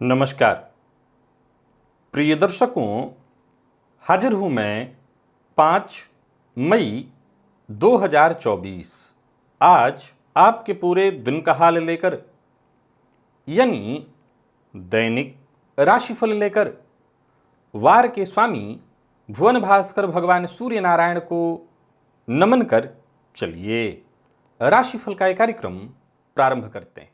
नमस्कार प्रिय दर्शकों, हाजिर हूं मैं 5 मई 2024। आज आपके पूरे दिन का हाल लेकर, यानी दैनिक राशिफल लेकर वार के स्वामी भुवन भास्कर भगवान सूर्य नारायण को नमन कर चलिए राशिफल का एक कार्यक्रम प्रारंभ करते हैं।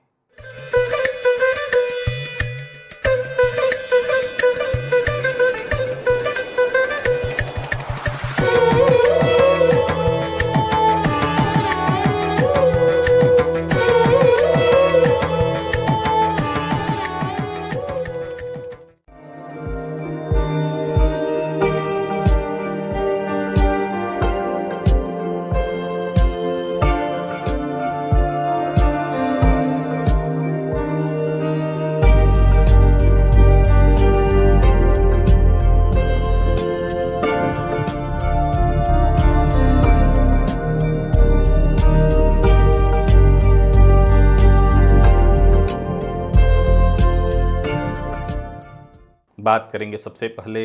बात करेंगे सबसे पहले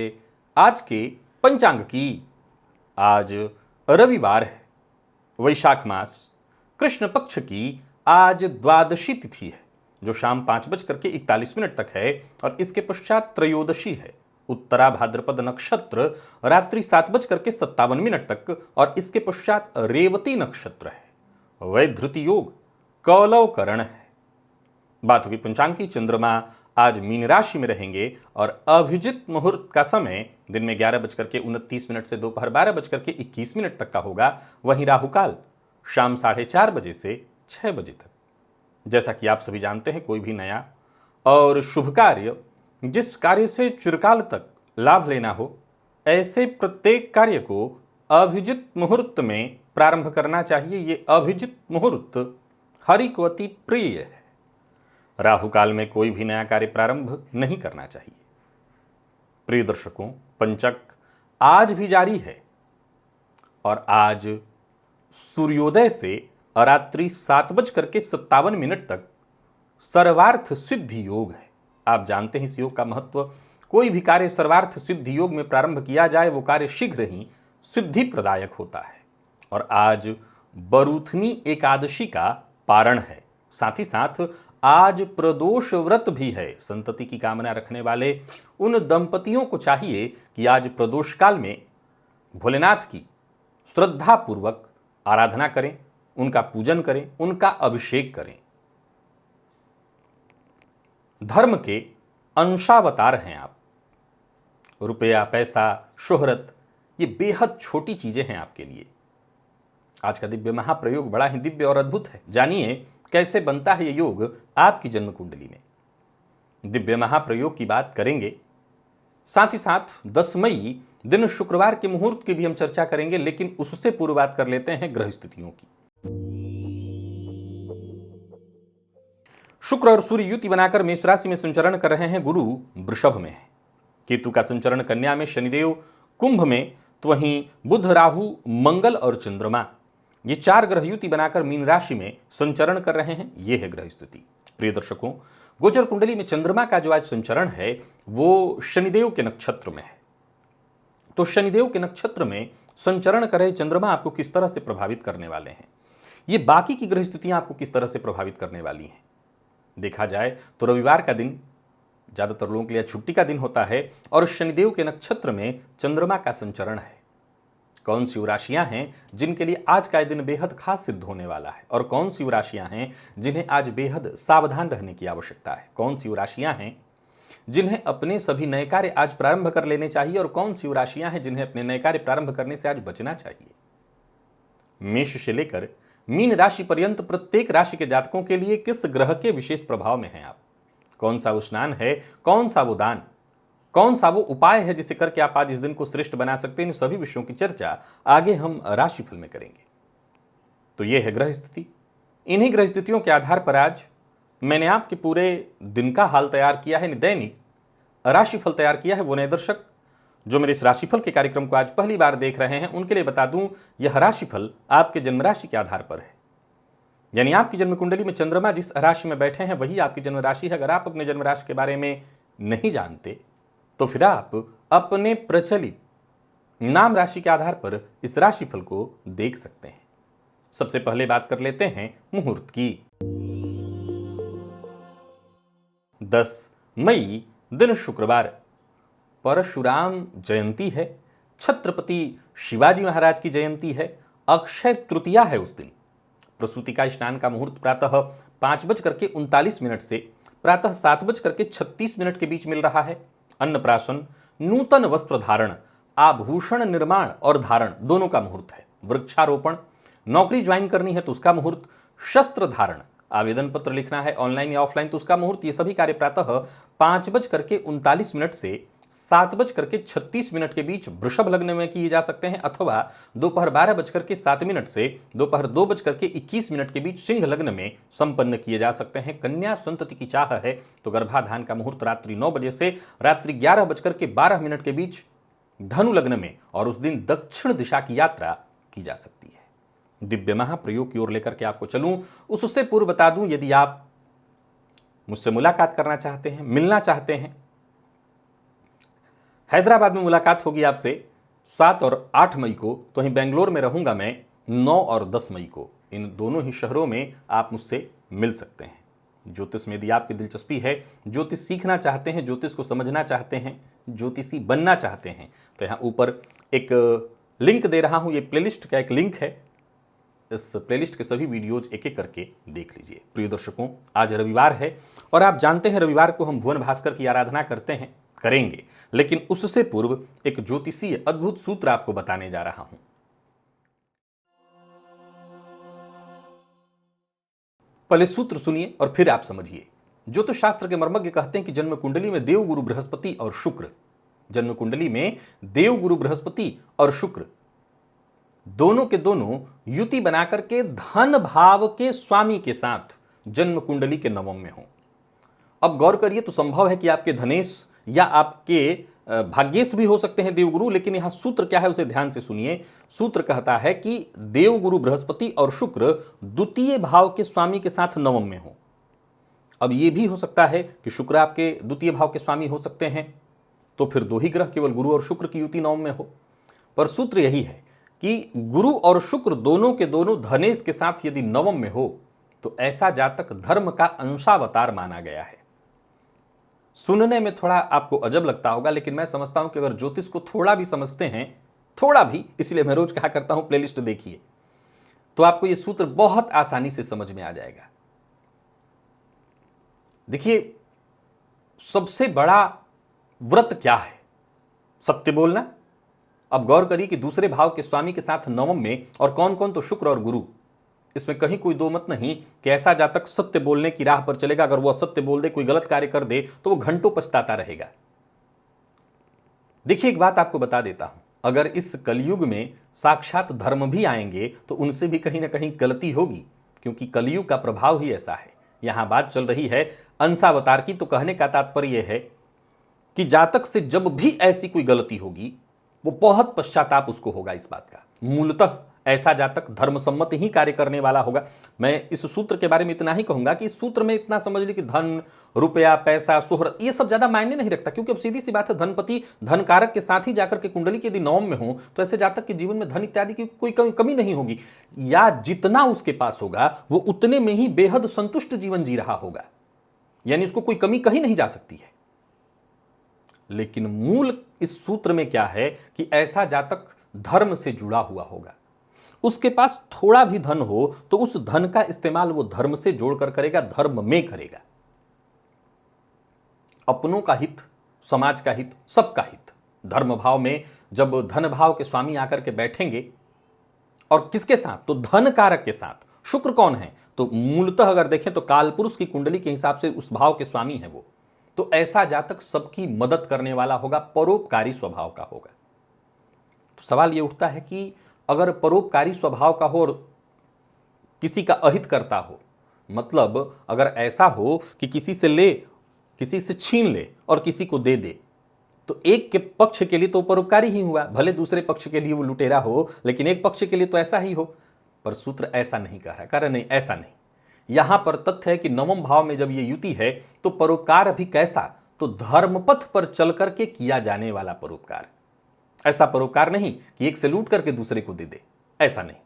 आज के पंचांग की। आज रविवार है, वैशाख मास कृष्ण पक्ष की आज द्वादशी तिथि है जो शाम 5:41 तक है और इसके पश्चात त्रयोदशी है। उत्तरा भाद्रपद नक्षत्र रात्रि 7:57 तक और इसके पश्चात रेवती नक्षत्र है। वैधृति योग कौलव करण है। बात होगी पंचांग की। चंद्रमा आज मीन राशि में रहेंगे और अभिजित मुहूर्त का समय दिन में 11:29 से दोपहर 12:21 तक का होगा। वहीं राहुकाल शाम 4:30 बजे से 6 बजे तक। जैसा कि आप सभी जानते हैं, कोई भी नया और शुभ कार्य, जिस कार्य से चिरकाल तक लाभ लेना हो, ऐसे प्रत्येक कार्य को अभिजित मुहूर्त में प्रारंभ करना चाहिए। ये अभिजित मुहूर्त हरि को अति प्रिय है। राहु काल में कोई भी नया कार्य प्रारंभ नहीं करना चाहिए। प्रिय दर्शकों, पंचक आज भी जारी है और आज सूर्योदय से रात्रि 7:57 तक सर्वार्थ सिद्धि योग है। आप जानते हैं इस योग का महत्व। कोई भी कार्य सर्वार्थ सिद्धि योग में प्रारंभ किया जाए वो कार्य शीघ्र ही सिद्धि प्रदायक होता है। और आज बरूथनी एकादशी का पारण है। साथ ही साथ आज प्रदोष व्रत भी है। संतति की कामना रखने वाले उन दंपतियों को चाहिए कि आज प्रदोष काल में भोलेनाथ की श्रद्धा पूर्वक आराधना करें, उनका पूजन करें, उनका अभिषेक करें। धर्म के अंशावतार हैं आप। रुपया, पैसा, शोहरत, ये बेहद छोटी चीजें हैं आपके लिए। आज का दिव्य महाप्रयोग बड़ा ही दिव्य और अद्भुत है। जानिए कैसे बनता है ये योग आपकी जन्म कुंडली में। दिव्य महाप्रयोग की बात करेंगे, साथ ही साथ 10 मई दिन शुक्रवार के मुहूर्त की भी हम चर्चा करेंगे, लेकिन उससे पूर्व बात कर लेते हैं ग्रह स्थितियों की। शुक्र और सूर्य युति बनाकर मेष राशि में संचरण कर रहे हैं। गुरु वृषभ में है, केतु का संचरण कन्या में, शनिदेव कुंभ में, तो वहीं बुध, राहु, मंगल और चंद्रमा, ये 4 ग्रह युति बनाकर मीन राशि में संचरण कर रहे हैं। ये है ग्रह स्थिति। प्रिय दर्शकों, गोचर कुंडली में चंद्रमा का जो आज संचरण है वो शनिदेव के नक्षत्र में है। तो शनिदेव के नक्षत्र में संचरण कर रहे चंद्रमा आपको किस तरह से प्रभावित करने वाले हैं, ये बाकी की ग्रह स्थितियां आपको किस तरह से प्रभावित करने वाली हैं। देखा जाए तो रविवार का दिन ज्यादातर लोगों के लिए छुट्टी का दिन होता है और शनिदेव के नक्षत्र में चंद्रमा का संचरण है। कौन सी राशियां हैं जिनके लिए आज का दिन बेहद खास सिद्ध होने वाला है और कौन सी राशियां हैं जिन्हें आज बेहद सावधान रहने की आवश्यकता है। कौन सी राशियां हैं जिन्हें अपने सभी नए कार्य आज प्रारंभ कर लेने चाहिए और कौन सी राशियां हैं जिन्हें अपने नए कार्य प्रारंभ करने से आज बचना चाहिए। मेष से लेकर मीन राशि पर्यंत प्रत्येक राशि के जातकों के लिए किस ग्रह के विशेष प्रभाव में हैं आप, कौन सा वो स्नान है, कौन सा वो दान, कौन सा वो उपाय है जिसे करके आप आज इस दिन को श्रेष्ठ बना सकते हैं। इन सभी विषयों की चर्चा आगे हम राशिफल में करेंगे। तो यह है ग्रह स्थिति। इन्हीं ग्रह स्थितियों के आधार पर आज मैंने आपके पूरे दिन का हाल तैयार किया है, दैनिक राशिफल तैयार किया है। वो नए दर्शक जो मेरे इस राशिफल के कार्यक्रम को आज पहली बार देख रहे हैं उनके लिए बता दूं, यह राशिफल आपके जन्म राशि के आधार पर है। यानी आपकी जन्म कुंडली में चंद्रमा जिस राशि में बैठे हैं वही आपकी जन्म राशि है। अगर आप अपने जन्म राशि के बारे में नहीं जानते तो फिर आप अपने प्रचलित नाम राशि के आधार पर इस राशिफल को देख सकते हैं। सबसे पहले बात कर लेते हैं मुहूर्त की। 10 मई दिन शुक्रवार, परशुराम जयंती है, छत्रपति शिवाजी महाराज की जयंती है, अक्षय तृतीया है उस दिन। प्रसूति का स्नान का मुहूर्त प्रातः 5:39 से प्रातः 7:36 के बीच मिल रहा है। अन्नप्राशन, नूतन वस्त्र धारण, आभूषण निर्माण और धारण दोनों का मुहूर्त है। वृक्षारोपण, नौकरी ज्वाइन करनी है तो उसका मुहूर्त, शस्त्र धारण, आवेदन पत्र लिखना है ऑनलाइन या ऑफलाइन तो उसका मुहूर्त। ये सभी कार्य प्रातः 5:39 से 7:36 के बीच वृषभ लग्न में किए जा सकते हैं, अथवा दोपहर 12:07 से दोपहर 2:21 के बीच सिंह लग्न में संपन्न किए जा सकते हैं। कन्या संतति की चाह है तो गर्भाधान का मुहूर्त रात्रि 9 बजे से रात्रि 11:12 के बीच धनु लग्न में, और उस दिन दक्षिण दिशा की यात्रा की जा सकती है। दिव्य महाप्रयोग की ओर लेकर के आपको चलूं उससे पूर्व बता दूं, यदि आप मुझसे मुलाकात करना चाहते हैं, मिलना चाहते हैं, हैदराबाद में मुलाकात होगी आपसे 7 और 8 मई को, तो वहीं बेंगलोर में रहूंगा मैं 9 और 10 मई को। इन दोनों ही शहरों में आप मुझसे मिल सकते हैं। ज्योतिष में यदि आपकी दिलचस्पी है, ज्योतिष सीखना चाहते हैं, ज्योतिष को समझना चाहते हैं, ज्योतिषी बनना चाहते हैं, तो यहाँ ऊपर एक लिंक दे रहा हूँ। ये प्लेलिस्ट का एक लिंक है, इस प्लेलिस्ट के सभी वीडियोज एक एक करके देख लीजिए। प्रिय दर्शकों, आज रविवार है और आप जानते हैं रविवार को हम भुवन भास्कर की आराधना करते हैं, करेंगे, लेकिन उससे पूर्व एक ज्योतिषीय अद्भुत सूत्र आपको बताने जा रहा हूं। पहले सूत्र सुनिए और फिर आप समझिए। ज्योतिष शास्त्र के मर्मज्ञ कहते हैं कि जन्म कुंडली में देव गुरु बृहस्पति और शुक्र, जन्म कुंडली में देव गुरु बृहस्पति और शुक्र दोनों के दोनों युति बनाकर के धन भाव के स्वामी के साथ जन्म कुंडली के नवम में हो। अब गौर करिए तो संभव है कि आपके धनेश या आपके भाग्येश भी हो सकते हैं देवगुरु, लेकिन यहां सूत्र क्या है उसे ध्यान से सुनिए। सूत्र कहता है कि देवगुरु बृहस्पति और शुक्र द्वितीय भाव के स्वामी के साथ नवम में हो। अब यह भी हो सकता है कि शुक्र आपके द्वितीय भाव के स्वामी हो सकते हैं, तो फिर दो ही ग्रह केवल गुरु और शुक्र की युति नवम में हो। पर सूत्र यही है कि गुरु और शुक्र दोनों के दोनों धनेश के साथ यदि नवम में हो तो ऐसा जातक धर्म का अंशावतार माना गया है। सुनने में थोड़ा आपको अजब लगता होगा, लेकिन मैं समझता हूं कि अगर ज्योतिष को थोड़ा भी समझते हैं, थोड़ा भी, इसलिए मैं रोज कहा करता हूं प्लेलिस्ट देखिए, तो आपको यह सूत्र बहुत आसानी से समझ में आ जाएगा। देखिए, सबसे बड़ा व्रत क्या है? सत्य बोलना। अब गौर करिए कि दूसरे भाव के स्वामी के साथ नवम में, और कौन कौन, तो शुक्र और गुरु। इसमें कहीं कोई दो मत नहीं कि ऐसा जातक सत्य बोलने की राह पर चलेगा, अगर वो असत्य बोल दे, कोई गलत कार्य कर दे तो वो घंटों पछताता रहेगा। देखिए, एक बात आपको बता देता हूं, अगर इस कलयुग में साक्षात धर्म भी आएंगे तो उनसे भी कहीं ना कहीं गलती होगी, क्योंकि कलयुग का प्रभाव ही ऐसा है। यहां बात चल रही है अंशावतार की, तो कहने का तात्पर्य यह है कि जातक से जब भी ऐसी कोई गलती होगी वो बहुत पश्चाताप उसको होगा इस बात का। मूलतः ऐसा जातक धर्मसम्मत ही कार्य करने वाला होगा। मैं इस सूत्र के बारे में इतना ही कहूंगा कि इस सूत्र में इतना समझ ली कि धन, रुपया, पैसा, शोहरत, ये सब ज्यादा मायने नहीं रखता, क्योंकि अब सीधी सी बात है, धनपति धन कारक के साथ ही जाकर के कुंडली के यदि नवम में हो तो ऐसे जातक के जीवन में धन इत्यादि की कोई कमी नहीं होगी, या जितना उसके पास होगा वो उतने में ही बेहद संतुष्ट जीवन जी रहा होगा, यानी उसको कोई कमी कही नहीं जा सकती है। लेकिन मूल इस सूत्र में क्या है कि ऐसा जातक धर्म से जुड़ा हुआ होगा। उसके पास थोड़ा भी धन हो तो उस धन का इस्तेमाल वो धर्म से जोड़कर करेगा, धर्म में करेगा। अपनों का हित, समाज का हित, सबका हित। धर्म भाव में जब धन भाव के स्वामी आकर के बैठेंगे, और किसके साथ, तो धन कारक के साथ। शुक्र कौन है, तो मूलतः अगर देखें तो कालपुरुष की कुंडली के हिसाब से उस भाव के स्वामी है वो। तो ऐसा जातक सबकी मदद करने वाला होगा, परोपकारी स्वभाव का होगा। तो सवाल ये उठता है कि अगर परोपकारी स्वभाव का हो और किसी का अहित करता हो, मतलब अगर ऐसा हो कि किसी से ले, किसी से छीन ले और किसी को दे दे, तो एक के पक्ष के लिए तो परोपकारी ही हुआ, भले दूसरे पक्ष के लिए वो लुटेरा हो, लेकिन एक पक्ष के लिए तो ऐसा ही हो। पर सूत्र ऐसा नहीं कह रहा, कारण नहीं, ऐसा नहीं। यहां पर तथ्य है कि नवम भाव में जब ये युति है तो परोपकार अभी कैसा, तो धर्मपथ पर चल करके किया जाने वाला परोपकार। ऐसा परोपकार नहीं कि एक से लूट करके दूसरे को दे दे, ऐसा नहीं,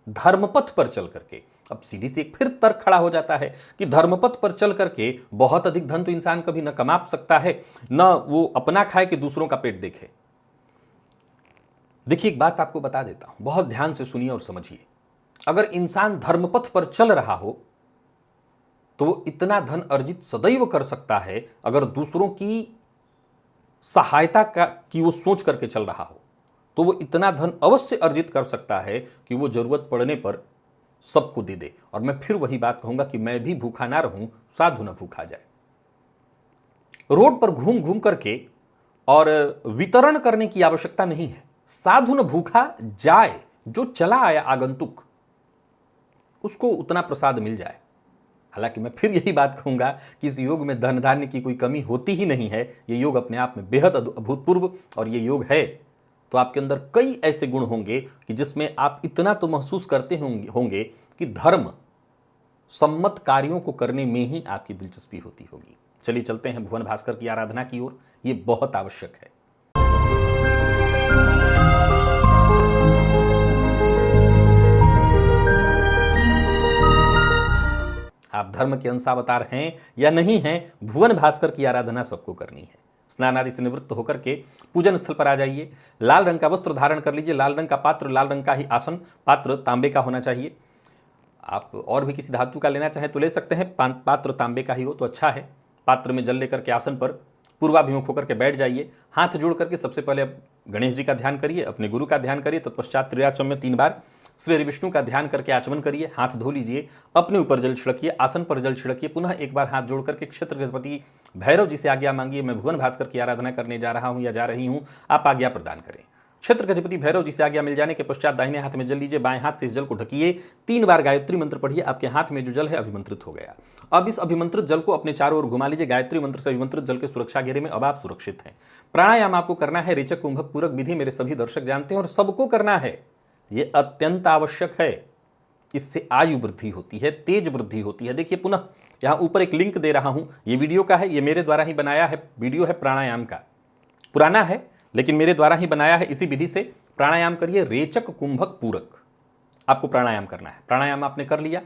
धर्मपथ पर चल करके। अब सीधी सी एक फिर तर्क खड़ा हो जाता है कि धर्मपथ पर चल करके बहुत अधिक धन तो इंसान कभी न कमा सकता है, न वो अपना खाए कि दूसरों का पेट देखे। देखिए, एक बात आपको बता देता हूं, बहुत ध्यान से सुनिए और समझिए। अगर इंसान धर्मपथ पर चल रहा हो तो वो इतना धन अर्जित सदैव कर सकता है, अगर दूसरों की सहायता का की वो सोच करके चल रहा हो तो वो इतना धन अवश्य अर्जित कर सकता है कि वो जरूरत पड़ने पर सबको दे दे। और मैं फिर वही बात कहूंगा कि मैं भी भूखा ना रहूं, साधु ना भूखा जाए। रोड पर घूम घूम करके और वितरण करने की आवश्यकता नहीं है। साधु न भूखा जाए, जो चला आया आगंतुक उसको उतना प्रसाद मिल जाए। हालांकि मैं फिर यही बात कहूंगा कि इस योग में धन धान्य की कोई कमी होती ही नहीं है। ये योग अपने आप में बेहद अभूतपूर्व, और ये योग है तो आपके अंदर कई ऐसे गुण होंगे कि जिसमें आप इतना तो महसूस करते होंगे कि धर्म सम्मत कार्यों को करने में ही आपकी दिलचस्पी होती होगी। चलिए चलते हैं भुवन भास्कर की आराधना की ओर, ये बहुत आवश्यक है। आप धर्म के अंशावतार हैं या नहीं हैं, भुवन भास्कर की आराधना सबको करनी है। स्नान आदि से निवृत्त होकर के पूजन स्थल पर आ जाइए। लाल रंग का वस्त्र धारण कर लीजिए, लाल रंग का पात्र, लाल रंग का ही आसन, पात्र तांबे का होना चाहिए। आप और भी किसी धातु का लेना चाहें तो ले सकते हैं, पात्र तांबे का ही हो तो अच्छा है। पात्र में जल लेकर के आसन पर पूर्वाभिमुख होकर के बैठ जाइए। हाथ जोड़ करके सबसे पहले गणेश जी का ध्यान करिए, अपने गुरु का ध्यान करिए, तत्पश्चात त्रिराचम्य 3 बार श्री हरि विष्णु का ध्यान करके आचमन करिए। हाथ धो लीजिए, अपने ऊपर जल छिड़किए, आसन पर जल छिड़किए, पुनः एक बार हाथ जोड़ करके क्षेत्र के अधिपति भैरव जी से आज्ञा मांगिए। मैं भुवन भास्कर की आराधना करने जा रहा हूं या जा रही हूं, आप आज्ञा प्रदान करें। क्षेत्र के अधिपति भैरव जी से आज्ञा मिल जाने के पश्चात दाहिने हाथ में जल लीजिए, बाएं हाथ से इस जल को ढकिए, 3 बार गायत्री मंत्र पढ़िए। आपके हाथ में जो जल है अभिमंत्रित हो गया। अब इस अभिमंत्रित जल को अपने चारों ओर घुमा लीजिए। गायत्री मंत्र से अभिमंत्रित जल के सुरक्षा घेरे में अब आप सुरक्षित हैं। प्राणायाम आपको करना है, रेचक कुंभक पूरक विधि मेरे सभी दर्शक जानते हैं और सबको करना है। ये अत्यंत आवश्यक है। इससे आयु वृद्धि होती है, तेज वृद्धि होती है। देखिए, पुनः यहां ऊपर एक लिंक दे रहा हूं, ये वीडियो का है, ये मेरे द्वारा ही बनाया है वीडियो है, प्राणायाम का, पुराना है लेकिन मेरे द्वारा ही बनाया है। इसी विधि से प्राणायाम करिए, रेचक कुंभक पूरक आपको प्राणायाम करना है। प्राणायाम आपने कर लिया,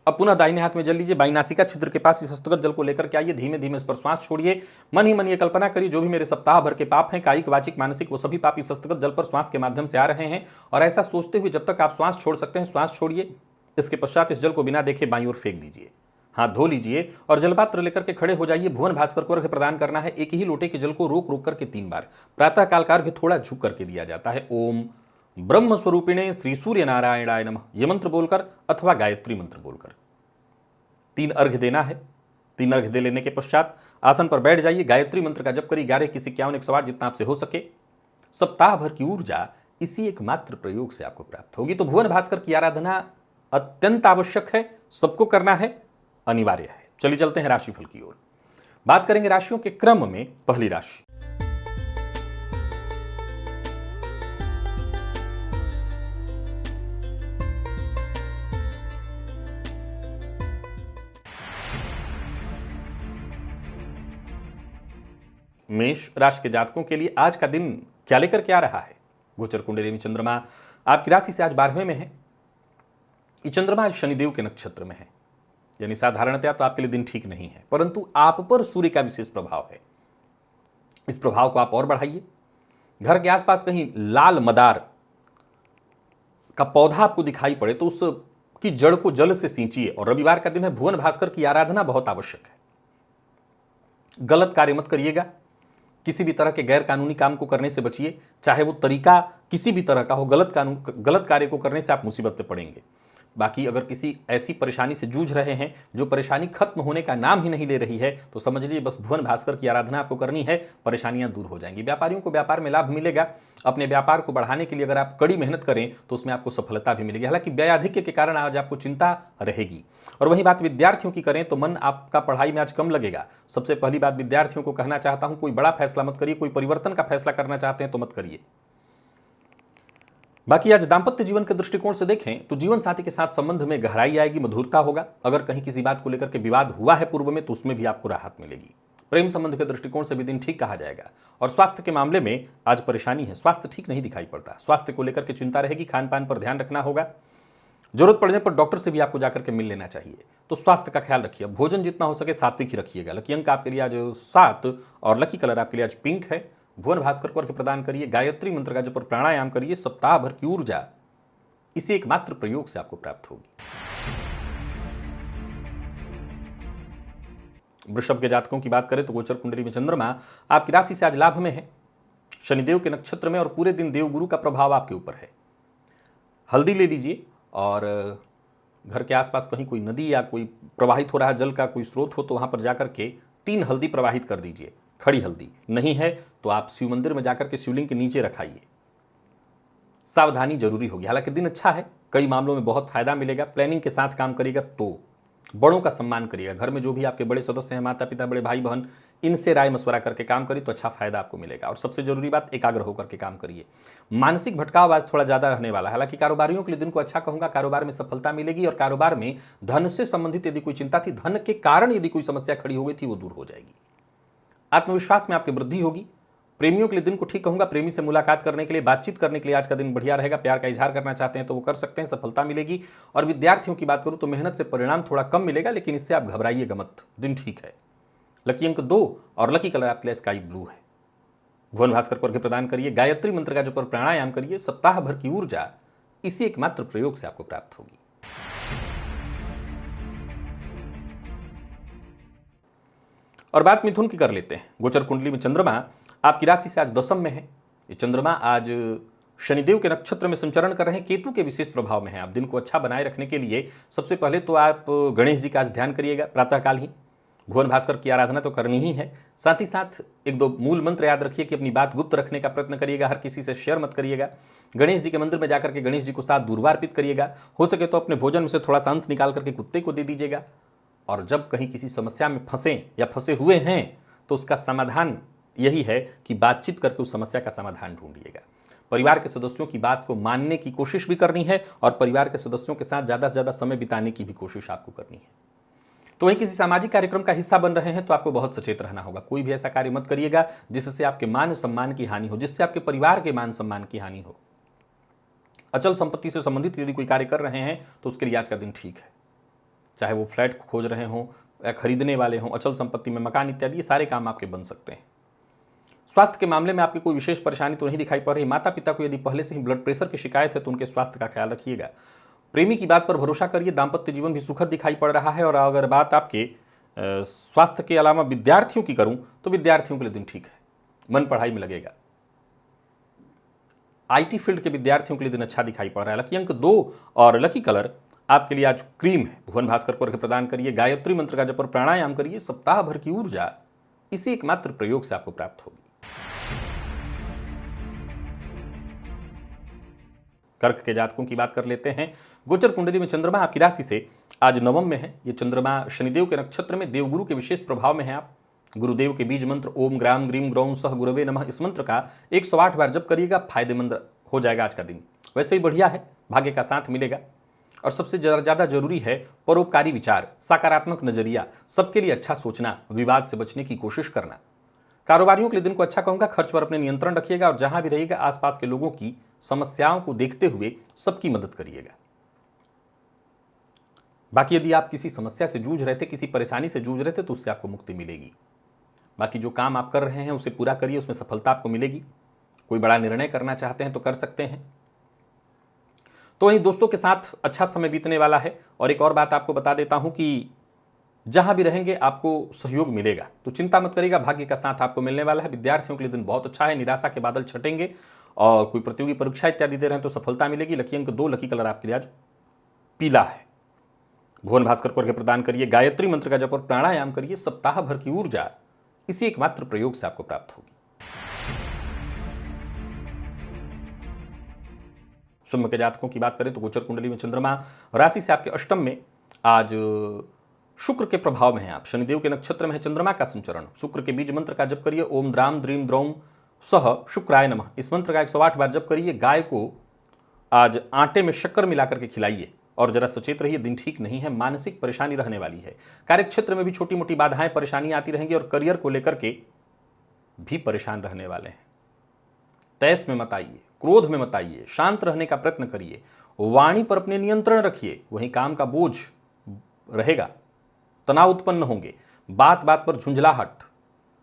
अब पुनः दाहिने हाथ में जल लीजिए, बाई नासिका छिद्र के पास इस हस्तगत जल को लेकर के आइए। धीमे धीमे इस पर श्वास छोड़िए। मन ही मन ये कल्पना करिए, जो भी मेरे सप्ताह भर के पाप हैं, कायिक वाचिक मानसिक, वो सभी पाप इस हस्तगत जल पर श्वास के माध्यम से आ रहे हैं। और ऐसा सोचते हुए जब तक आप श्वास छोड़ सकते हैं श्वास छोड़िए। इसके पश्चात इस जल को बिना देखे बाईं ओर फेंक दीजिए, हाथ धो लीजिए और जलपात्र लेकर के खड़े हो जाइए। भुवन भास्कर को अर्घ्य प्रदान करना है। एक ही लोटे के जल को रोक रोक करके 3 बार। प्रातः काल का अर्घ्य थोड़ा झुक करके दिया जाता है। ओम ब्रह्म स्वरूपिणे श्री सूर्य नारायणाय नमः, यह मंत्र बोलकर अथवा गायत्री मंत्र बोलकर 3 अर्घ्य देना है। 3 अर्घ्य दे लेने के पश्चात आसन पर बैठ जाइए। गायत्री मंत्र का जप करिए 11 किसी 51 108 जितना आपसे हो सके। सप्ताह भर की ऊर्जा इसी एकमात्र प्रयोग से आपको प्राप्त होगी। तो भुवन भास्कर की आराधना अत्यंत आवश्यक है, सबको करना है, अनिवार्य है। चलिए चलते हैं राशिफल की ओर। बात करेंगे राशियों के क्रम में। पहली राशि मेष राशि के जातकों के लिए आज का दिन क्या लेकर के आ रहा है। गोचर कुंडली में चंद्रमा आपकी राशि से आज 12वें में है। ये चंद्रमा आज शनिदेव के नक्षत्र में है, यानी साधारणतया तो आपके लिए दिन ठीक नहीं है, परंतु आप पर सूर्य का विशेष प्रभाव है। इस प्रभाव को आप और बढ़ाइए। घर के आसपास कहीं लाल मदार का पौधा आपको दिखाई पड़े तो उसकी जड़ को जल से सींचिए। और रविवार का दिन है, भुवन भास्कर की आराधना बहुत आवश्यक है। गलत कार्य मत करिएगा। किसी भी तरह के गैर कानूनी काम को करने से बचिए, चाहे वो तरीका किसी भी तरह का हो। गलत कार्य को करने से आप मुसीबत में पड़ेंगे। बाकी अगर किसी ऐसी परेशानी से जूझ रहे हैं जो परेशानी खत्म होने का नाम ही नहीं ले रही है, तो समझ लीजिए बस भुवन भास्कर की आराधना आपको करनी है, परेशानियां दूर हो जाएंगी। व्यापारियों को व्यापार में लाभ मिलेगा। अपने व्यापार को बढ़ाने के लिए अगर आप कड़ी मेहनत करें तो उसमें आपको सफलता भी मिलेगी। हालांकि व्ययाधिक्य के कारण आज आपको चिंता रहेगी। और वही बात विद्यार्थियों की करें तो मन आपका पढ़ाई में आज कम लगेगा। सबसे पहली बात विद्यार्थियों को कहना चाहता हूं, कोई बड़ा फैसला मत करिए। कोई परिवर्तन का फैसला करना चाहते हैं तो मत करिए। बाकी आज दाम्पत्य जीवन के दृष्टिकोण से देखें तो जीवन साथी के साथ संबंध में गहराई आएगी, मधुरता होगा। अगर कहीं किसी बात को लेकर के विवाद हुआ है पूर्व में तो उसमें भी आपको राहत मिलेगी। प्रेम संबंध के दृष्टिकोण से भी दिन ठीक कहा जाएगा। और स्वास्थ्य के मामले में आज परेशानी है, स्वास्थ्य ठीक नहीं दिखाई पड़ता। स्वास्थ्य को लेकर के चिंता रहेगी, खान पान पर ध्यान रखना होगा। जरूरत पड़ने पर डॉक्टर से भी आपको जाकर के मिल लेना चाहिए। तो स्वास्थ्य का ख्याल रखिए। भोजन जितना हो सके सात्विक ही रखिएगा। लकी अंक आपके लिए आज 7 और लकी कलर आपके लिए आज पिंक है। भुवन भास्कर को अर्घ्य प्रदान करिए, गायत्री मंत्र का जप और प्राणायाम करिए। सप्ताह भर की ऊर्जा इसी एकमात्र प्रयोग से आपको प्राप्त होगी। वृषभ के जातकों की बात करें तो गोचर कुंडली में चंद्रमा आपकी राशि से आज लाभ में है, शनिदेव के नक्षत्र में, और पूरे दिन देवगुरु का प्रभाव आपके ऊपर है। हल्दी ले लीजिए और घर के आसपास कहीं कोई नदी या कोई प्रवाहित हो रहा जल का कोई स्रोत हो तो वहां पर जाकर के 3 हल्दी प्रवाहित कर दीजिए। खड़ी हल्दी नहीं है तो आप शिव मंदिर में जाकर के शिवलिंग के नीचे रखाइए। सावधानी जरूरी होगी। हालांकि दिन अच्छा है, कई मामलों में बहुत फायदा मिलेगा। प्लानिंग के साथ काम करिएगा तो बड़ों का सम्मान करिएगा। घर में जो भी आपके बड़े सदस्य हैं, माता पिता, बड़े भाई बहन, इनसे राय मशवरा करके काम करिए तो अच्छा फायदा आपको मिलेगा। और सबसे जरूरी बात, एकाग्र होकर के काम करिए। मानसिक भटकाव आज थोड़ा ज्यादा रहने वाला है। हालांकि कारोबारियों के लिए दिन को अच्छा कहूंगा, कारोबार में सफलता मिलेगी और कारोबार में धन से संबंधित यदि कोई चिंता थी, धन के कारण यदि कोई समस्या खड़ी हो गई थी, वो दूर हो जाएगी। आत्मविश्वास में आपकी वृद्धि होगी। प्रेमियों के लिए दिन को ठीक कहूंगा, प्रेमी से मुलाकात करने के लिए, बातचीत करने के लिए आज का दिन बढ़िया रहेगा। प्यार का इजहार करना चाहते हैं तो वो कर सकते हैं, सफलता मिलेगी। और विद्यार्थियों की बात करूं तो मेहनत से परिणाम थोड़ा कम मिलेगा, लेकिन इससे आप घबराइएगा मत, दिन ठीक है। लकी अंक 2 और लकी कलर आपके लिए स्काई ब्लू है। भुवन भास्कर को अर्घ्य प्रदान करिए, गायत्री मंत्र का जप और प्राणायाम करिए। सप्ताह भर की ऊर्जा इसी एकमात्र प्रयोग से आपको प्राप्त होगी। और बात मिथुन की कर लेते हैं। गोचर कुंडली में चंद्रमा आपकी राशि से आज दशम में है। ये चंद्रमा आज शनिदेव के नक्षत्र में संचरण कर रहे हैं, केतु के विशेष प्रभाव में है। आप दिन को अच्छा बनाए रखने के लिए सबसे पहले तो आप गणेश जी का आज ध्यान करिएगा प्रातःकाल ही। भुवन भास्कर की आराधना तो करनी ही है, साथ ही साथ 1-2 मूल मंत्र याद रखिए कि अपनी बात गुप्त रखने का प्रयत्न करिएगा, हर किसी से शेयर मत करिएगा। गणेश जी के मंदिर में जाकर के गणेश जी को 7 दूर्वा अर्पित करिएगा। हो सके तो अपने भोजन में से थोड़ा सा अंश निकाल करके कुत्ते को दे दीजिएगा। और जब कहीं किसी समस्या में फंसे या फंसे हुए हैं तो उसका समाधान यही है कि बातचीत करके उस समस्या का समाधान ढूंढिएगा। परिवार के सदस्यों की बात को मानने की कोशिश भी करनी है और परिवार के सदस्यों के साथ ज़्यादा से ज़्यादा समय बिताने की भी कोशिश आपको करनी है। तो वहीं किसी सामाजिक कार्यक्रम का हिस्सा बन रहे हैं तो आपको बहुत सचेत रहना होगा। कोई भी ऐसा कार्य मत करिएगा जिससे आपके मान सम्मान की हानि हो, जिससे आपके परिवार के मान सम्मान की हानि हो। अचल संपत्ति से संबंधित यदि कोई कार्य कर रहे हैं तो उसके लिए आज का दिन ठीक है। चाहे वो फ्लैट खोज रहे हों या खरीदने वाले हों, अचल संपत्ति में मकान इत्यादि, ये सारे काम आपके बन सकते हैं। स्वास्थ्य के मामले में आपकी कोई विशेष परेशानी तो नहीं दिखाई पड़ रही। माता पिता को यदि पहले से ही ब्लड प्रेशर की शिकायत है तो उनके स्वास्थ्य का ख्याल रखिएगा। प्रेमी की बात पर भरोसा करिए, दाम्पत्य जीवन भी सुखद दिखाई पड़ रहा है। और अगर बात आपके स्वास्थ्य के अलावा विद्यार्थियों की करूं तो विद्यार्थियों के लिए दिन ठीक है, मन पढ़ाई में लगेगा। IT फील्ड के विद्यार्थियों के लिए दिन अच्छा दिखाई पड़ रहा है। लकी अंक 2 और लकी कलर आपके लिए आज क्रीम है। भुवन भास्कर को अर्घ्य प्रदान करिए, गायत्री मंत्र का जप और प्राणायाम करिए। सप्ताह भर की ऊर्जा इसी एकमात्र प्रयोग से आपको प्राप्त होगी। कर्क के जातकों की बात कर लेते हैं। गोचर कुंडली में चंद्रमा आपकी राशि से आज नवम में है। ये चंद्रमा शनिदेव के नक्षत्र में, देवगुरु के विशेष प्रभाव में है। आप गुरुदेव के बीज मंत्र ओम ग्राम ग्रीम ग्रौं सह गुरवे नमः, इस मंत्र का 108 बार जप करिएगा, फायदेमंद हो जाएगा आज का दिन। वैसे ही बढ़िया है, भाग्य का साथ मिलेगा। और सबसे ज़्यादा जरूरी है परोपकारी विचार, सकारात्मक नजरिया, सबके लिए अच्छा सोचना, विवाद से बचने की कोशिश करना। कारोबारियों के लिए दिन को अच्छा कहूंगा, खर्च पर अपने नियंत्रण रखिएगा और जहां भी रहिएगा आसपास के लोगों की समस्याओं को देखते हुए सबकी मदद करिएगा। बाकी यदि आप किसी समस्या से जूझ रहे थे, किसी परेशानी से जूझ रहे थे तो उससे आपको मुक्ति मिलेगी। बाकी जो काम आप कर रहे हैं उसे पूरा करिए, उसमें सफलता आपको मिलेगी। कोई बड़ा निर्णय करना चाहते हैं तो कर सकते हैं। तो वहीं दोस्तों के साथ अच्छा समय बीतने वाला है। और एक और बात आपको बता देता हूं कि जहां भी रहेंगे आपको सहयोग मिलेगा, तो चिंता मत करिएगा, भाग्य का साथ आपको मिलने वाला है। विद्यार्थियों के लिए दिन बहुत अच्छा है, निराशा के बादल छटेंगे। और कोई प्रतियोगी परीक्षा इत्यादि दे रहे हैं तो सफलता मिलेगी। लकी अंक 2, लकी कलर आपके लिए आज पीला है। भुवन भास्कर को अर्घ्य प्रदान करिए, गायत्री मंत्र का जप और प्राणायाम करिए। सप्ताह भर की ऊर्जा इसी एकमात्र प्रयोग से आपको प्राप्त होगी। सिंह के जातकों की बात करें तो गोचर कुंडली में चंद्रमा राशि से आपके अष्टम में आज शुक्र के प्रभाव में है। आप शनिदेव के नक्षत्र में है चंद्रमा का संचरण। शुक्र के बीज मंत्र का जप करिए, ओम द्राम द्रीम द्रौम सह शुक्राय नमः, इस मंत्र का 108 बार जप करिए। गाय को आज आटे में शक्कर मिलाकर के खिलाइए और जरा सचेत रहिए, दिन ठीक नहीं है, मानसिक परेशानी रहने वाली है। कार्यक्षेत्र में भी छोटी मोटी बाधाएं परेशानी आती रहेंगी और करियर को लेकर के भी परेशान रहने वाले हैं। तैस में मत आइए, क्रोध में मत आइए, शांत रहने का प्रयत्न करिए, वाणी पर अपने नियंत्रण रखिए, वहीं काम का बोझ रहेगा, तनाव उत्पन्न होंगे, बात बात पर झुंझलाहट,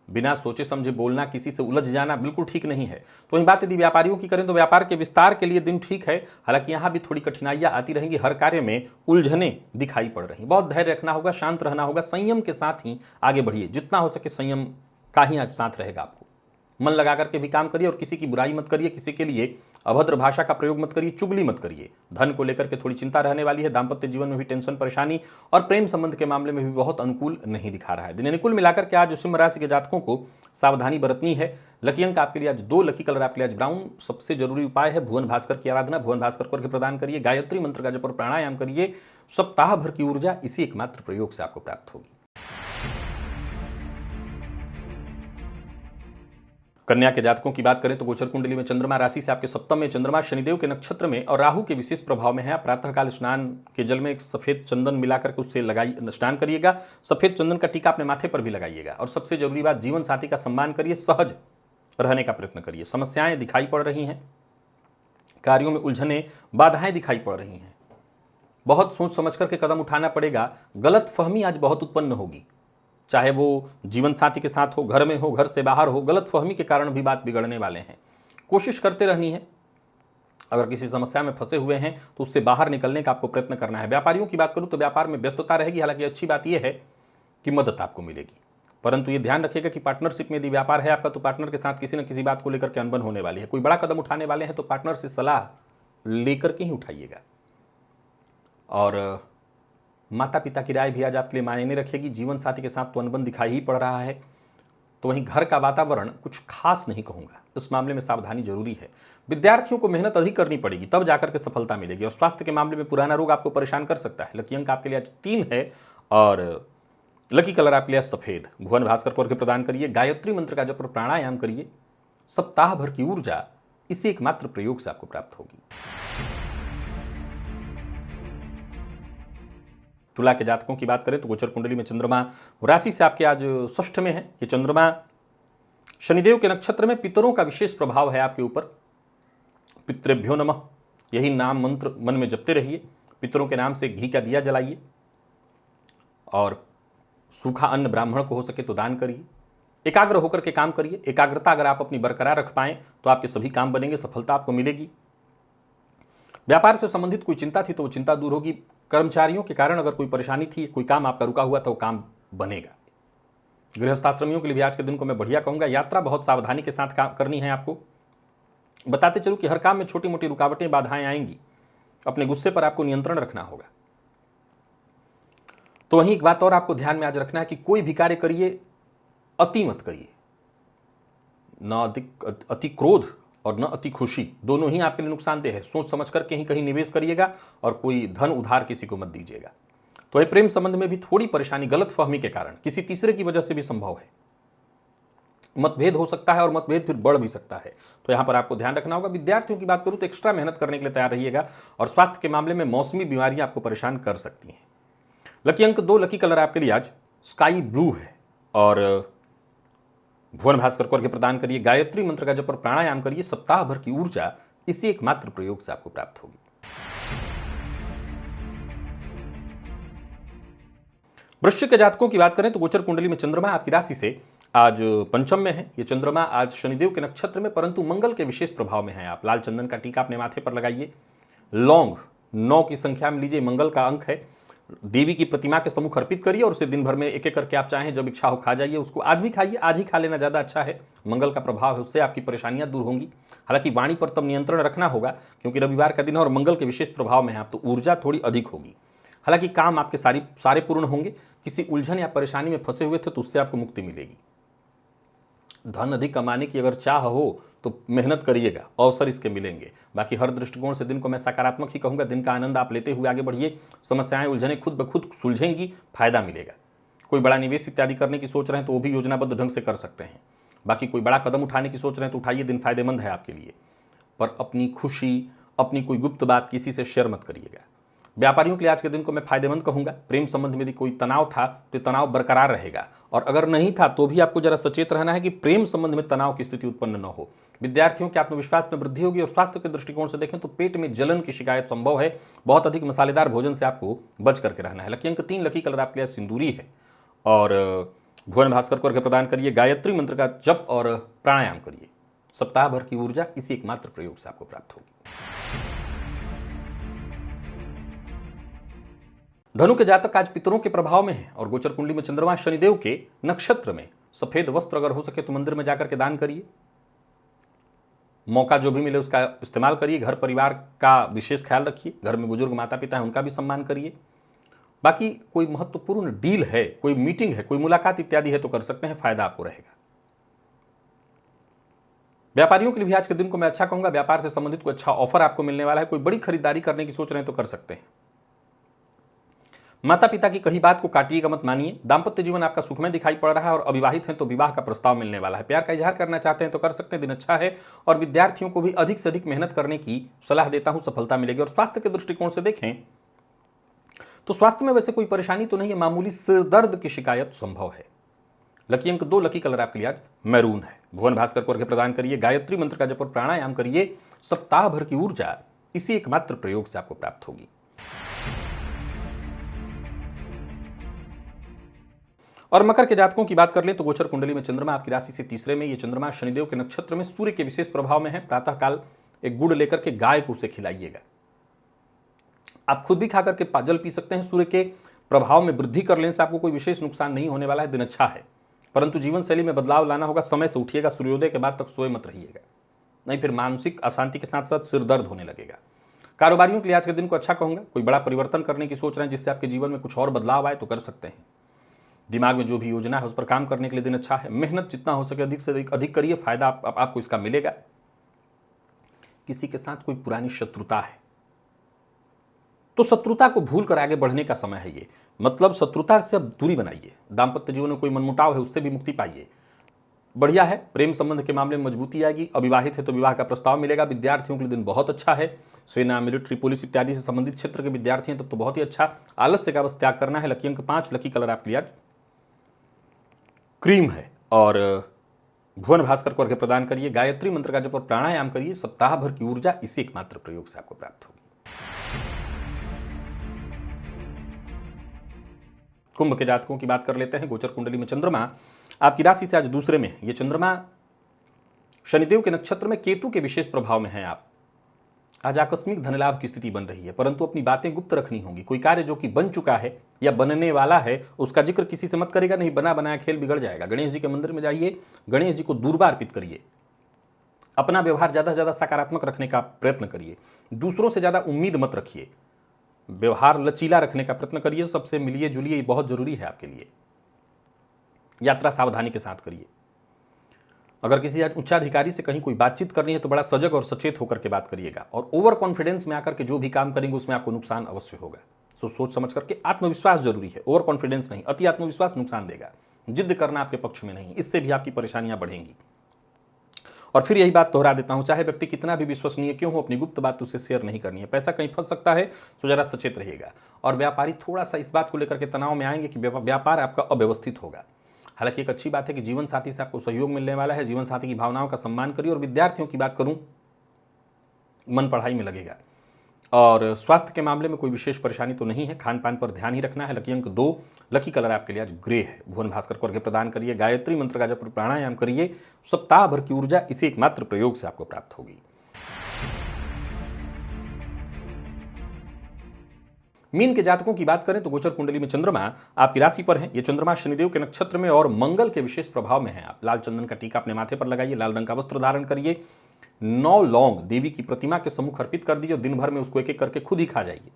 बिना सोचे समझे बोलना, किसी से उलझ जाना बिल्कुल ठीक नहीं है। तो वहीं बात यदि व्यापारियों की करें तो व्यापार के विस्तार के लिए दिन ठीक है, हालांकि यहां भी थोड़ी कठिनाइयां आती रहेंगी, हर कार्य में उलझने दिखाई पड़ रही। बहुत धैर्य रखना होगा, शांत रहना होगा, संयम के साथ ही आगे बढ़िए, जितना हो सके संयम का ही आज साथ रहेगा आपको। मन लगा करके भी काम करिए और किसी की बुराई मत करिए, किसी के लिए अभद्र भाषा का प्रयोग मत करिए, चुगली मत करिए। धन को लेकर के थोड़ी चिंता रहने वाली है, दाम्पत्य जीवन में भी टेंशन परेशानी और प्रेम संबंध के मामले में भी बहुत अनुकूल नहीं दिखा रहा है। दिन अनुकूल मिलाकर के आज सिंह राशि के जातकों को सावधानी बरतनी है। लकी अंक आपके लिए आज 2, लकी कलर आपके लिए आज ब्राउन। सबसे जरूरी उपाय है भुवन भास्कर की आराधना, भुवन भास्कर को प्रदान करिए, गायत्री मंत्र का जप और प्राणायाम करिए। सप्ताह भर की ऊर्जा इसी एकमात्र प्रयोग से आपको प्राप्त होगी। कन्या के जातकों की बात करें तो गोचर कुंडली में चंद्रमा राशि से आपके सप्तम में चंद्रमा शनिदेव के नक्षत्र में और राहु के विशेष प्रभाव में है। आप प्रातःकाल स्नान के जल में एक सफेद चंदन मिलाकर के उससे स्नान करिएगा। सफेद चंदन का टीका अपने माथे पर भी लगाइएगा। और सबसे जरूरी बात, जीवन साथी का सम्मान करिए, सहज रहने का प्रयत्न करिए। समस्याएं दिखाई पड़ रही हैं, कार्यों में उलझने, बाधाएं दिखाई पड़ रही हैं, बहुत सोच समझ करके कदम उठाना पड़ेगा। गलत फहमी आज बहुत उत्पन्न होगी, चाहे वो जीवन साथी के साथ हो, घर में हो, घर से बाहर हो, गलत फहमी के कारण भी बात बिगड़ने वाले हैं। कोशिश करते रहनी है। अगर किसी समस्या में फंसे हुए हैं तो उससे बाहर निकलने का आपको प्रयत्न करना है। व्यापारियों की बात करूं तो व्यापार में व्यस्तता रहेगी, हालांकि अच्छी बात यह है कि मदद आपको मिलेगी, परंतु ये ध्यान रखिएगा कि पार्टनरशिप में यदि व्यापार है आपका तो पार्टनर के साथ किसी न किसी बात को लेकर के अनबन होने वाली है। कोई बड़ा कदम उठाने वाले हैं तो पार्टनर से सलाह लेकर के ही उठाइएगा। और माता पिता की राय भी आज आपके लिए मायने रखेगी। जीवन साथी के साथ तो अनबन दिखाई ही पड़ रहा है, तो वहीं घर का वातावरण कुछ खास नहीं कहूँगा, इस मामले में सावधानी जरूरी है। विद्यार्थियों को मेहनत अधिक करनी पड़ेगी, तब जाकर के सफलता मिलेगी। और स्वास्थ्य के मामले में पुराना रोग आपको परेशान कर सकता है। लकी अंक आपके लिए आज 3 है और लकी कलर आपके लिए सफेद। भुवन भास्कर को अर्घ्य प्रदान करिए, गायत्री मंत्र का जप और प्राणायाम करिए। सप्ताह भर की ऊर्जा इसी एकमात्र प्रयोग से आपको प्राप्त होगी। तुला के जातकों की बात करें तो गोचर कुंडली में चंद्रमा राशि से आपके आज षष्ठ में है। ये चंद्रमा शनिदेव के नक्षत्र में, पितरों का विशेष प्रभाव है आपके ऊपर। पितृभ्यो नमः, यही नाम मंत्र मन में जपते रहिए। पितरों के नाम से घी का दिया जलाइए और सूखा अन्न ब्राह्मण को हो सके तो दान करिए। एकाग्र होकर के काम करिए। एकाग्रता अगर आप अपनी बरकरार रख पाएं तो आपके सभी काम बनेंगे, सफलता आपको मिलेगी। व्यापार से संबंधित कोई चिंता थी तो वो चिंता दूर होगी। कर्मचारियों के कारण अगर कोई परेशानी थी, कोई काम आपका रुका हुआ था, वो काम बनेगा। गृहस्थाश्रमियों के लिए भी आज के दिन को मैं बढ़िया कहूंगा। यात्रा बहुत सावधानी के साथ काम करनी है आपको। बताते चलूं कि हर काम में छोटी मोटी रुकावटें, बाधाएं आएंगी। अपने गुस्से पर आपको नियंत्रण रखना होगा। तो वहीं एक बात और आपको ध्यान में आज रखना है कि कोई भी कार्य करिए, अति मत करिए। न अति क्रोध और न अति खुशी, दोनों ही आपके लिए नुकसानदेह है। सोच समझ कर कहीं निवेश करिएगा और कोई धन उधार किसी को मत दीजिएगा। तो ये प्रेम संबंध में भी थोड़ी परेशानी गलत फहमी के कारण, किसी तीसरे की वजह से भी संभव है। मतभेद हो सकता है और मतभेद फिर बढ़ भी सकता है, तो यहां पर आपको ध्यान रखना होगा। विद्यार्थियों की बात करूं तो एक्स्ट्रा मेहनत करने के लिए तैयार रहिएगा। और स्वास्थ्य के मामले में मौसमी बीमारियां आपको परेशान कर सकती हैं। लकी अंक 2, लकी कलर आपके लिए आज स्काई ब्लू है। और भुवन भास्कर को अर्घ्य प्रदान करिए, गायत्री मंत्र का जप और प्राणायाम करिए। सप्ताह भर की ऊर्जा इसी एकमात्र प्रयोग से आपको प्राप्त होगी। वृश्चिक के जातकों की बात करें तो गोचर कुंडली में चंद्रमा आपकी राशि से आज पंचम में है। ये चंद्रमा आज शनिदेव के नक्षत्र में, परंतु मंगल के विशेष प्रभाव में है। आप लाल चंदन का टीका अपने माथे पर लगाइए। लौंग 9 की संख्या में लीजिए, मंगल का अंक है। देवी की प्रतिमा के सम्मुख अर्पित करिए और उसे दिन भर में एक एक करके आप चाहें जब इच्छा हो खा जाइए। उसको आज भी खाइए, आज ही खा लेना ज़्यादा अच्छा है। मंगल का प्रभाव है, उससे आपकी परेशानियां दूर होंगी। हालांकि वाणी पर तब नियंत्रण रखना होगा क्योंकि रविवार का दिन है और मंगल के विशेष प्रभाव में है आप, तो ऊर्जा थोड़ी अधिक होगी। हालांकि काम आपके सारे पूर्ण होंगे। किसी उलझन या परेशानी में फंसे हुए थे तो उससे आपको मुक्ति मिलेगी। धन अधिक कमाने की अगर चाह हो तो मेहनत करिएगा, अवसर इसके मिलेंगे। बाकी हर दृष्टिकोण से दिन को मैं सकारात्मक ही कहूंगा। दिन का आनंद आप लेते हुए आगे बढ़िए। समस्याएं उलझने खुद ब खुद सुलझेंगी, फायदा मिलेगा। कोई बड़ा निवेश इत्यादि करने की सोच रहे हैं तो वो भी योजनाबद्ध ढंग से कर सकते हैं। बाकी कोई बड़ा कदम उठाने की सोच रहे हैं तो उठाइए, दिन फायदेमंद है आपके लिए। पर अपनी खुशी, अपनी कोई गुप्त बात किसी से शेयर मत करिएगा। व्यापारियों के लिए आज के दिन को मैं फायदेमंद कहूंगा। प्रेम संबंध में यदि कोई तनाव था तो तनाव बरकरार रहेगा, और अगर नहीं था तो भी आपको जरा सचेत रहना है कि प्रेम संबंध में तनाव की स्थिति उत्पन्न न हो। विद्यार्थियों के आत्मविश्वास में वृद्धि होगी, और स्वास्थ्य के दृष्टिकोण से देखें तो पेट में जलन की शिकायत संभव है। बहुत अधिक मसालेदार भोजन से आपको बच करके रहना है। लकी अंक 3, लकी कलर आपके लिए सिंदूरी है, और भुवन भास्कर को अर्घ्य प्रदान करिए। गायत्री मंत्र का जप और प्राणायाम करिए। सप्ताह भर की ऊर्जा इसी एकमात्र प्रयोग से आपको प्राप्त होगी। धनु के जातक आज पितरों के प्रभाव में है, और गोचर कुंडली में चंद्रमा शनिदेव के नक्षत्र में। सफेद वस्त्र अगर हो सके तो मंदिर में जाकर के दान करिए। मौका जो भी मिले उसका इस्तेमाल करिए। घर परिवार का विशेष ख्याल रखिए। घर में बुजुर्ग माता पिता हैं, उनका भी सम्मान करिए। बाकी कोई महत्वपूर्ण डील है, कोई मीटिंग है, कोई मुलाकात इत्यादि है तो कर सकते हैं, फायदा आपको रहेगा। व्यापारियों के लिए भी आज के दिन को मैं अच्छा कहूंगा। व्यापार से संबंधित कोई अच्छा ऑफर आपको मिलने वाला है। कोई बड़ी खरीदारी करने की सोच रहे हैं तो कर सकते हैं। माता पिता की कही बात को काटिएगा मत मानिए। दाम्पत्य जीवन आपका सुखमय दिखाई पड़ रहा है, और अविवाहित हैं तो विवाह का प्रस्ताव मिलने वाला है। प्यार का इजहार करना चाहते हैं तो कर सकते हैं, दिन अच्छा है। और विद्यार्थियों को भी अधिक से अधिक मेहनत करने की सलाह देता हूं, सफलता मिलेगी। और स्वास्थ्य के दृष्टिकोण से देखें तो स्वास्थ्य में वैसे कोई परेशानी तो नहीं है, मामूली सिर दर्द की शिकायत संभव है। लकी अंक 2, लकी कलर आपके लिए आज मैरून है। भुवन भास्कर को अर्घ्य प्रदान करिए। गायत्री मंत्र का जप और प्राणायाम करिए। सप्ताह भर की ऊर्जा इसी एकमात्र प्रयोग से आपको प्राप्त होगी। और मकर के जातकों की बात कर लें तो गोचर कुंडली में चंद्रमा आपकी राशि से तीसरे में। ये चंद्रमा शनिदेव के नक्षत्र में सूर्य के विशेष प्रभाव में है। प्रातःकाल एक गुड़ लेकर के गाय को उसे खिलाइएगा। आप खुद भी खाकर के जल पी सकते हैं। सूर्य के प्रभाव में वृद्धि कर लेने से आपको कोई विशेष नुकसान नहीं होने वाला है, दिन अच्छा है। परंतु जीवन शैली में बदलाव लाना होगा। समय से उठिएगा, सूर्योदय के बाद तक सोए मत रहिएगा, नहीं फिर मानसिक अशांति के साथ साथ सिर दर्द होने लगेगा। कारोबारियों के लिए आज के दिन को अच्छा कहूंगा। कोई बड़ा परिवर्तन करने की सोच रहे हैं जिससे आपके जीवन में कुछ और बदलाव आए तो कर सकते हैं। दिमाग में जो भी योजना है उस पर काम करने के लिए दिन अच्छा है। मेहनत जितना हो सके अधिक से अधिक करिए, फायदा आपको इसका मिलेगा। किसी के साथ कोई पुरानी शत्रुता है तो शत्रुता को भूल कर आगे बढ़ने का समय है ये। मतलब शत्रुता से अब दूरी बनाइए। दाम्पत्य जीवन में कोई मनमुटाव है उससे भी मुक्ति पाइए, बढ़िया है। प्रेम संबंध के मामले में मजबूती आएगी। अविवाहित है तो विवाह का प्रस्ताव मिलेगा। विद्यार्थियों के लिए दिन बहुत अच्छा है। सेना, मिलिट्री, पुलिस इत्यादि से संबंधित क्षेत्र के विद्यार्थी हैं तब तो बहुत ही अच्छा। आलस्य का बस त्याग करना है। लकी अंक 5, लकी कलर आपके लिए आज क्रीम है, और भुवन भास्कर को अर्घ्य प्रदान करिए। गायत्री मंत्र का जप और प्राणायाम करिए। सप्ताह भर की ऊर्जा इसी एकमात्र प्रयोग से आपको प्राप्त होगी। कुंभ के जातकों की बात कर लेते हैं। गोचर कुंडली में चंद्रमा आपकी राशि से आज दूसरे में। ये चंद्रमा शनिदेव के नक्षत्र में केतु के विशेष प्रभाव में है। आप आज आकस्मिक धन लाभ की स्थिति बन रही है, परंतु अपनी बातें गुप्त रखनी होंगी। कोई कार्य जो कि बन चुका है या बनने वाला है उसका जिक्र किसी से मत करेगा, नहीं बना बनाया खेल बिगड़ जाएगा। गणेश जी के मंदिर में जाइए, गणेश जी को दूर्वा अर्पित करिए। अपना व्यवहार ज्यादा से ज्यादा सकारात्मक रखने का प्रयत्न करिए। दूसरों से ज्यादा उम्मीद मत रखिए। व्यवहार लचीला रखने का प्रयत्न करिए। सबसे मिलिए जुलिए, बहुत जरूरी है आपके लिए। यात्रा सावधानी के साथ करिए। अगर किसी उच्चाधिकारी से कहीं कोई बातचीत करनी है तो बड़ा सजग और सचेत होकर के बात करिएगा। और ओवर कॉन्फिडेंस में आकर के जो भी काम करेंगे उसमें आपको नुकसान अवश्य होगा। सो सोच समझ करके, आत्मविश्वास जरूरी है, ओवर कॉन्फिडेंस नहीं। अति आत्मविश्वास नुकसान देगा। जिद करना आपके पक्ष में नहीं, इससे भी आपकी परेशानियां बढ़ेंगी। और फिर यही बात दोहरा देता हूं, चाहे व्यक्ति कितना भी विश्वसनीय क्यों हो, अपनी गुप्त बात उससे शेयर नहीं करनी है। पैसा कहीं फंस सकता है, तो जरा सचेत रहिएगा। और व्यापारी थोड़ा सा इस बात को लेकर के तनाव में आएंगे कि व्यापार आपका अव्यवस्थित होगा। हालांकि एक अच्छी बात है कि जीवन साथी से आपको सहयोग मिलने वाला है। जीवन साथी की भावनाओं का सम्मान करिए। और विद्यार्थियों की बात करूं, मन पढ़ाई में लगेगा। और स्वास्थ्य के मामले में कोई विशेष परेशानी तो नहीं है। खान पान पर ध्यान ही रखना है। लकी अंक 2, लकी कलर आपके लिए आज ग्रे है। भुवन भास्कर को अर्घ्य प्रदान करिए। गायत्री मंत्र का जप प्राणायाम करिए। सप्ताह भर की ऊर्जा इसी एकमात्र प्रयोग से आपको प्राप्त होगी। मीन के जातकों की बात करें तो गोचर कुंडली में चंद्रमा आपकी राशि पर है। ये चंद्रमा शनिदेव के नक्षत्र में और मंगल के विशेष प्रभाव में है। आप लाल चंदन का टीका अपने माथे पर लगाइए। लाल रंग का वस्त्र धारण करिए। 9 लौंग देवी की प्रतिमा के सम्मुख अर्पित कर दीजिए। दिन भर में उसको एक एक करके खुद ही खा जाइए।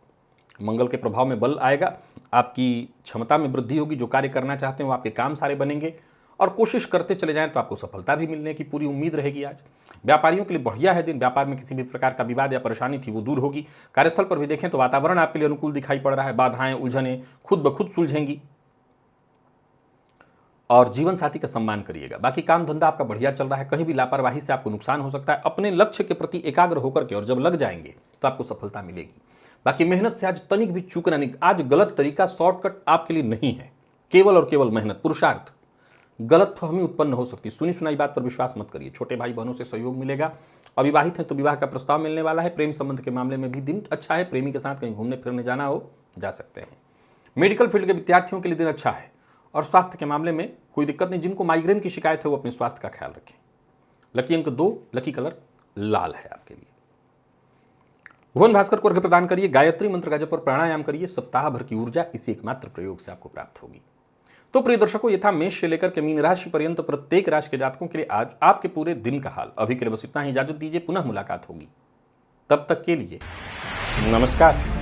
मंगल के प्रभाव में बल आएगा। आपकी क्षमता में वृद्धि होगी। जो कार्य करना चाहते हैं वो आपके काम सारे बनेंगे। और कोशिश करते चले जाएं तो आपको सफलता भी मिलने की पूरी उम्मीद रहेगी। आज व्यापारियों के लिए बढ़िया है दिन। व्यापार में किसी भी प्रकार का विवाद या परेशानी थी वो दूर होगी। कार्यस्थल पर भी देखें तो वातावरण आपके लिए अनुकूल दिखाई पड़ रहा है। बाधाएं, उलझनें खुद ब खुद सुलझेंगी। और जीवन साथी का सम्मान करिएगा। बाकी काम धंधा आपका बढ़िया चल रहा है, कहीं भी लापरवाही से आपको नुकसान हो सकता है। अपने लक्ष्य के प्रति एकाग्र होकर के और जब लग जाएंगे तो आपको सफलता मिलेगी। बाकी मेहनत से आज तनिक भी चूकना नहीं। आज गलत तरीका, शॉर्टकट आपके लिए नहीं है। केवल और केवल मेहनत, पुरुषार्थ। गलत फहमी उत्पन्न हो सकती है। सुनी सुनाई बात पर विश्वास मत करिए। छोटे भाई बहनों से सहयोग मिलेगा। अविवाहित हैं तो विवाह का प्रस्ताव मिलने वाला है। प्रेम संबंध के मामले में भी दिन अच्छा है। प्रेमी के साथ कहीं घूमने फिरने जाना हो, जा सकते हैं। मेडिकल फील्ड के विद्यार्थियों के लिए दिन अच्छा है। और स्वास्थ्य के मामले में कोई दिक्कत नहीं। जिनको माइग्रेन की शिकायत है वो अपने स्वास्थ्य का ख्याल रखें। लकी अंक 2, लकी कलर लाल है आपके लिए। भुवन भास्कर को अर्घ्य प्रदान करिए। गायत्री मंत्र का जप और प्राणायाम करिए। सप्ताह भर की ऊर्जा इसी एकमात्र प्रयोग से आपको प्राप्त होगी। तो प्रिय दर्शकों, ये था मेष से लेकर के मीन राशि पर्यंत प्रत्येक राशि के जातकों के लिए आज आपके पूरे दिन का हाल। अभी के लिए बस इतना ही। इजाजत दीजिए, पुनः मुलाकात होगी। तब तक के लिए नमस्कार।